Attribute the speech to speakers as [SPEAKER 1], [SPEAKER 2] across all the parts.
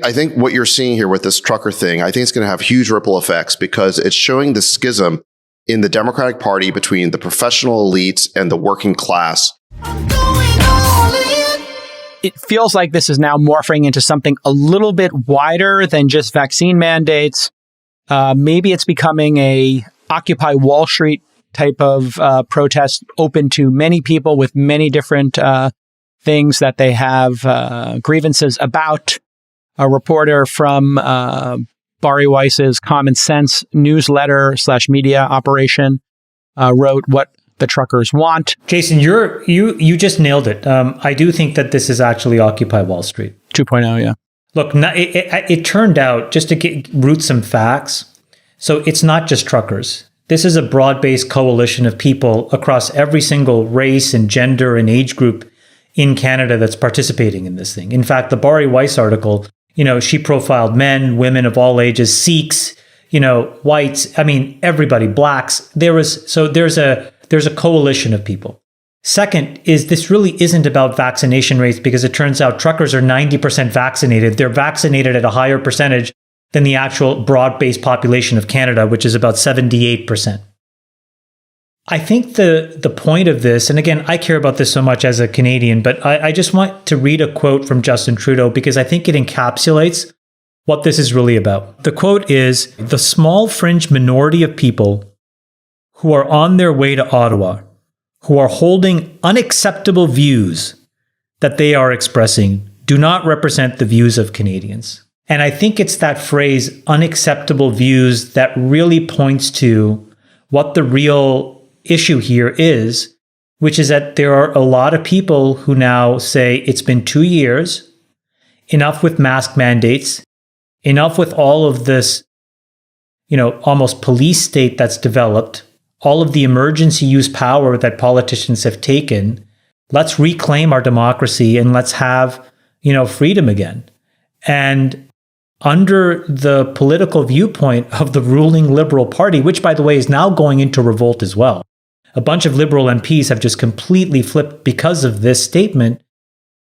[SPEAKER 1] I think what you're seeing here with this trucker thing, I think it's going to have huge ripple effects because it's showing the schism in the Democratic Party between the professional elites and the working class.
[SPEAKER 2] It feels like this is now morphing into something a little bit wider than just vaccine mandates. Maybe it's becoming a Occupy Wall Street type of protest open to many people with many different things that they have grievances about. A reporter from Bari Weiss's Common Sense newsletter / media operation wrote what the truckers want.
[SPEAKER 3] Jason, you just nailed it. I do think that this is actually Occupy Wall Street
[SPEAKER 2] 2.0, yeah.
[SPEAKER 3] Look, it turned out, just to root some facts, so it's not just truckers. This is a broad-based coalition of people across every single race and gender and age group in Canada that's participating in this thing. In fact, the Bari Weiss article, she profiled men, women of all ages, Sikhs, whites, everybody, blacks. There's a coalition of people. Second is this really isn't about vaccination rates because it turns out truckers are 90% vaccinated. They're vaccinated at a higher percentage than the actual broad-based population of Canada, which is about 78%. I think the point of this, and again, I care about this so much as a Canadian, but I just want to read a quote from Justin Trudeau because I think it encapsulates what this is really about. The quote is, "The small fringe minority of people who are on their way to Ottawa, who are holding unacceptable views that they are expressing, do not represent the views of Canadians." And I think it's that phrase, unacceptable views, that really points to what the real issue here is, which is that there are a lot of people who now say it's been 2 years, enough with mask mandates, enough with all of this, almost police state that's developed, all of the emergency use power that politicians have taken. Let's reclaim our democracy and let's have, freedom again. And under the political viewpoint of the ruling Liberal Party, which, by the way, is now going into revolt as well. A bunch of Liberal MPs have just completely flipped because of this statement.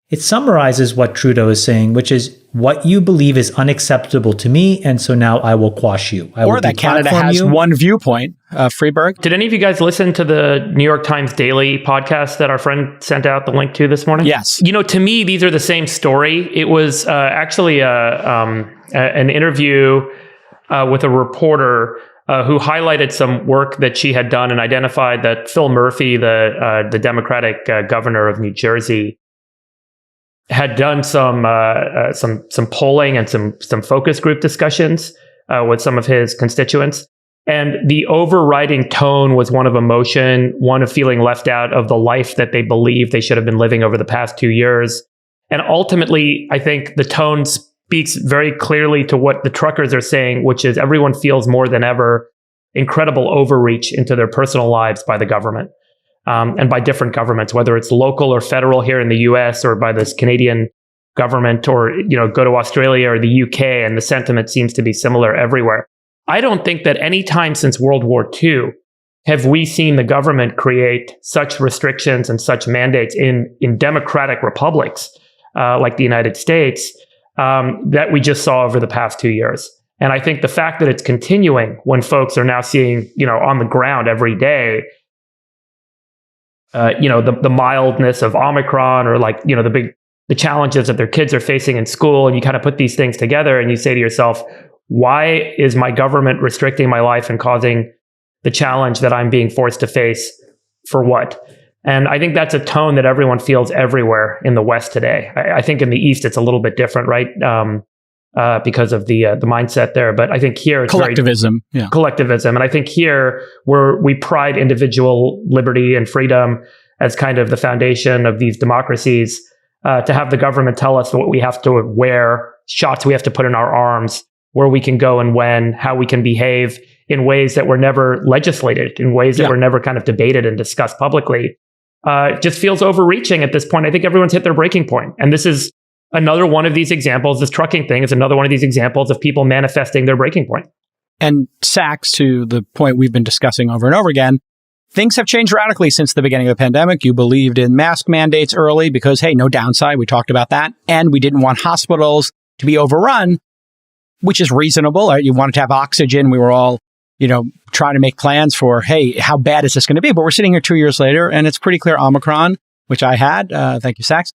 [SPEAKER 3] It summarizes what Trudeau is saying, which is what you believe is unacceptable to me, and so now I will quash you.
[SPEAKER 2] Or that Canada has one viewpoint. Friedberg?
[SPEAKER 4] Did any of you guys listen to the New York Times Daily podcast that our friend sent out the link to this morning?
[SPEAKER 2] Yes.
[SPEAKER 4] To me, these are the same story. It was actually an interview with a reporter who highlighted some work that she had done and identified that Phil Murphy, the Democratic governor of New Jersey, had done some polling and some focus group discussions with some of his constituents. And the overriding tone was one of emotion, one of feeling left out of the life that they believe they should have been living over the past 2 years. And ultimately, I think the tone speaks very clearly to what the truckers are saying, which is everyone feels more than ever incredible overreach into their personal lives by the government. And by different governments, whether it's local or federal here in the US or by this Canadian government, or, go to Australia or the UK, and the sentiment seems to be similar everywhere. I don't think that any time since World War II have we seen the government create such restrictions and such mandates in democratic republics like the United States that we just saw over the past 2 years. And I think the fact that it's continuing when folks are now seeing, on the ground every day, the mildness of Omicron, or the challenges that their kids are facing in school. And you kind of put these things together and you say to yourself, why is my government restricting my life and causing the challenge that I'm being forced to face for what? And I think that's a tone that everyone feels everywhere in the West today. I think in the East, it's a little bit different, right? Because of the mindset there. But I think here it's
[SPEAKER 2] collectivism.
[SPEAKER 4] Collectivism. And I think here we pride individual liberty and freedom as kind of the foundation of these democracies. To have the government tell us what we have to wear, shots we have to put in our arms, where we can go and when, how we can behave in ways that were never legislated, in ways that were never kind of debated and discussed publicly. It just feels overreaching at this point. I think everyone's hit their breaking point. And this is another one of these examples. This trucking thing is another one of these examples of people manifesting their breaking point.
[SPEAKER 2] And Sacks, to the point we've been discussing over and over again, things have changed radically since the beginning of the pandemic. You believed in mask mandates early because, hey, no downside. We talked about that. And we didn't want hospitals to be overrun, which is reasonable. You wanted to have oxygen. We were all, trying to make plans for, hey, how bad is this going to be? But we're sitting here 2 years later, and it's pretty clear Omicron, which I had, thank you, Sacks,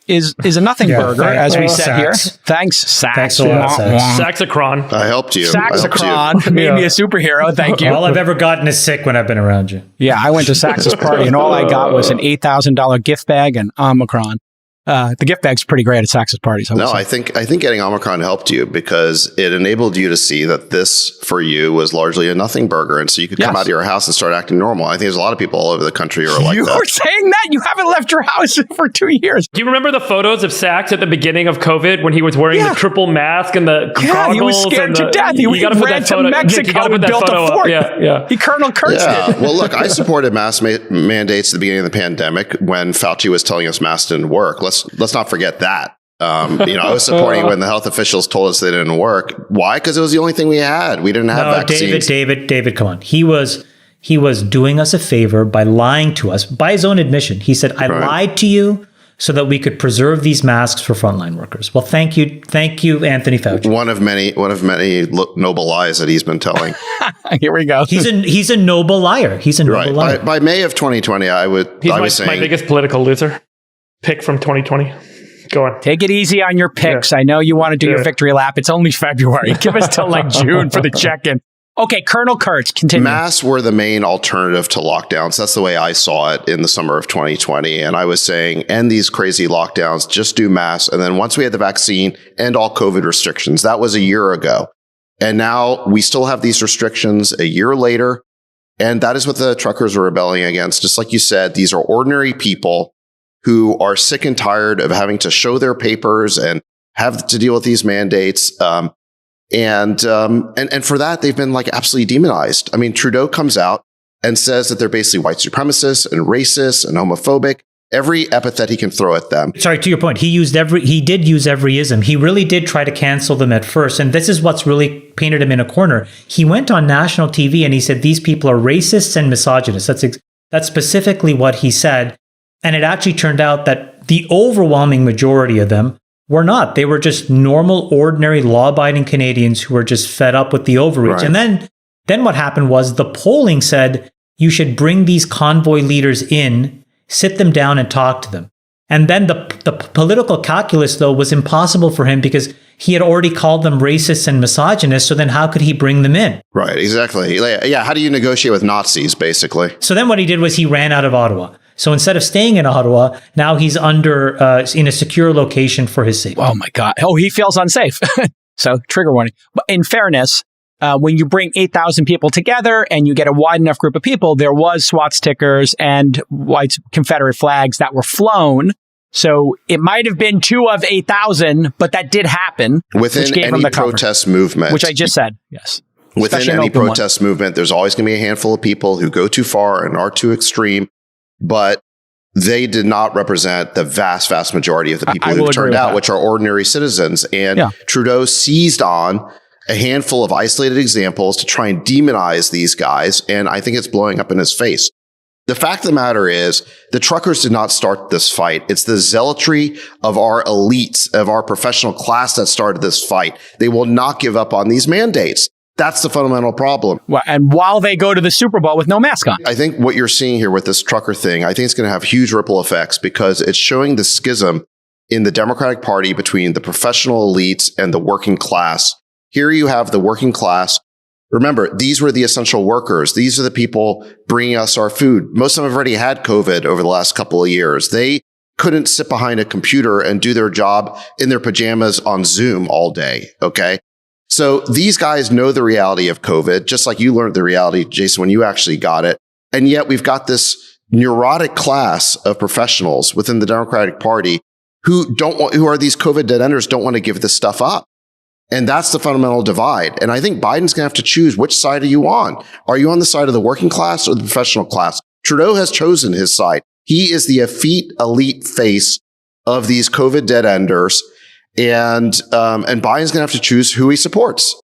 [SPEAKER 2] is a nothing burger, as we said here. Thanks, Sacks.
[SPEAKER 3] Thanks a lot, Sacks.
[SPEAKER 4] Saxacron.
[SPEAKER 1] I helped you.
[SPEAKER 2] Saxacron made me a superhero. Thank you.
[SPEAKER 3] All I've ever gotten is sick when I've been around you.
[SPEAKER 2] Yeah, I went to Sax's party, and all I got was an $8,000 gift bag and Omicron. The gift bag's pretty great at Sax's parties.
[SPEAKER 1] I think getting Omicron helped you because it enabled you to see that this for you was largely a nothing burger, and so you could come out of your house and start acting normal. I think there's a lot of people all over the country who are like that.
[SPEAKER 2] You were saying that you haven't left your house for 2 years.
[SPEAKER 4] Do you remember the photos of Sacks at the beginning of COVID when he was wearing the triple mask and the goggles?
[SPEAKER 2] He was scared to death. He ran to Mexico and built a fort.
[SPEAKER 4] Yeah.
[SPEAKER 2] He Colonel Kurtz did.
[SPEAKER 1] Well, look, I supported mask mandates at the beginning of the pandemic when Fauci was telling us masks didn't work. Let's not forget that. I was supporting when the health officials told us they didn't work. Why? Because it was the only thing we had. We didn't have vaccines.
[SPEAKER 3] David, come on. He was doing us a favor by lying to us. By his own admission, he said, "I lied to you so that we could preserve these masks for frontline workers." Well, thank you, Anthony Fauci.
[SPEAKER 1] One of many noble lies that he's been telling.
[SPEAKER 2] Here we go.
[SPEAKER 3] He's a noble liar. He's a noble liar.
[SPEAKER 1] By May of 2020,
[SPEAKER 4] He's my biggest political loser. Pick from 2020. Go on.
[SPEAKER 2] Take it easy on your picks. I know you want to do your victory lap. It's only February. Give us till like June for the check-in. Okay, Colonel Kurtz, continue.
[SPEAKER 1] Masks were the main alternative to lockdowns. That's the way I saw it in the summer of 2020. And I was saying, end these crazy lockdowns, just do masks. And then once we had the vaccine, end all COVID restrictions. That was a year ago. And now we still have these restrictions a year later. And that is what the truckers are rebelling against. Just like you said, these are ordinary people who are sick and tired of having to show their papers and have to deal with these mandates. And for that, they've been like absolutely demonized. I mean, Trudeau comes out and says that they're basically white supremacists and racist and homophobic. Every epithet he can throw at them.
[SPEAKER 3] Sorry, to your point, he did use every ism. He really did try to cancel them at first. And this is what's really painted him in a corner. He went on national TV and he said, these people are racists and misogynists. That's specifically what he said. And it actually turned out that the overwhelming majority of them were not. They were just normal, ordinary, law-abiding Canadians who were just fed up with the overreach. Right. And then what happened was the polling said you should bring these convoy leaders in, sit them down and talk to them. And then the political calculus, though, was impossible for him because he had already called them racists and misogynists. So then how could he bring them in? Right,
[SPEAKER 1] exactly. Yeah, how do you negotiate with Nazis, basically?
[SPEAKER 3] So then what he did was he ran out of Ottawa. So instead of staying in Ottawa, now he's in a secure location for his safety.
[SPEAKER 2] Oh, my God. Oh, he feels unsafe. So trigger warning. But in fairness, when you bring 8,000 people together and you get a wide enough group of people, there was SWAT stickers and white Confederate flags that were flown. So it might have been 2 of 8,000, but that did happen.
[SPEAKER 1] Within any protest movement.
[SPEAKER 2] Which I just said, yes.
[SPEAKER 1] Within any protest movement, there's always going to be a handful of people who go too far and are too extreme. But they did not represent the vast, vast majority of the people who turned out, which are ordinary citizens. And Trudeau seized on a handful of isolated examples to try and demonize these guys. And I think it's blowing up in his face. The fact of the matter is the truckers did not start this fight. It's the zealotry of our elites, of our professional class that started this fight. They will not give up on these mandates. That's the fundamental problem.
[SPEAKER 2] Well, and while they go to the Super Bowl with no mask on.
[SPEAKER 1] I think what you're seeing here with this trucker thing, I think it's going to have huge ripple effects because it's showing the schism in the Democratic Party between the professional elites and the working class. Here you have the working class. Remember, these were the essential workers. These are the people bringing us our food. Most of them have already had COVID over the last couple of years. They couldn't sit behind a computer and do their job in their pajamas on Zoom all day. Okay. So these guys know the reality of COVID, just like you learned the reality, Jason, when you actually got it. And yet we've got this neurotic class of professionals within the Democratic Party who are these COVID dead enders, don't want to give this stuff up. And that's the fundamental divide. And I think Biden's going to have to choose, which side are you on? Are you on the side of the working class or the professional class? Trudeau has chosen his side. He is the effete elite face of these COVID dead enders. And Biden's going to have to choose who he supports.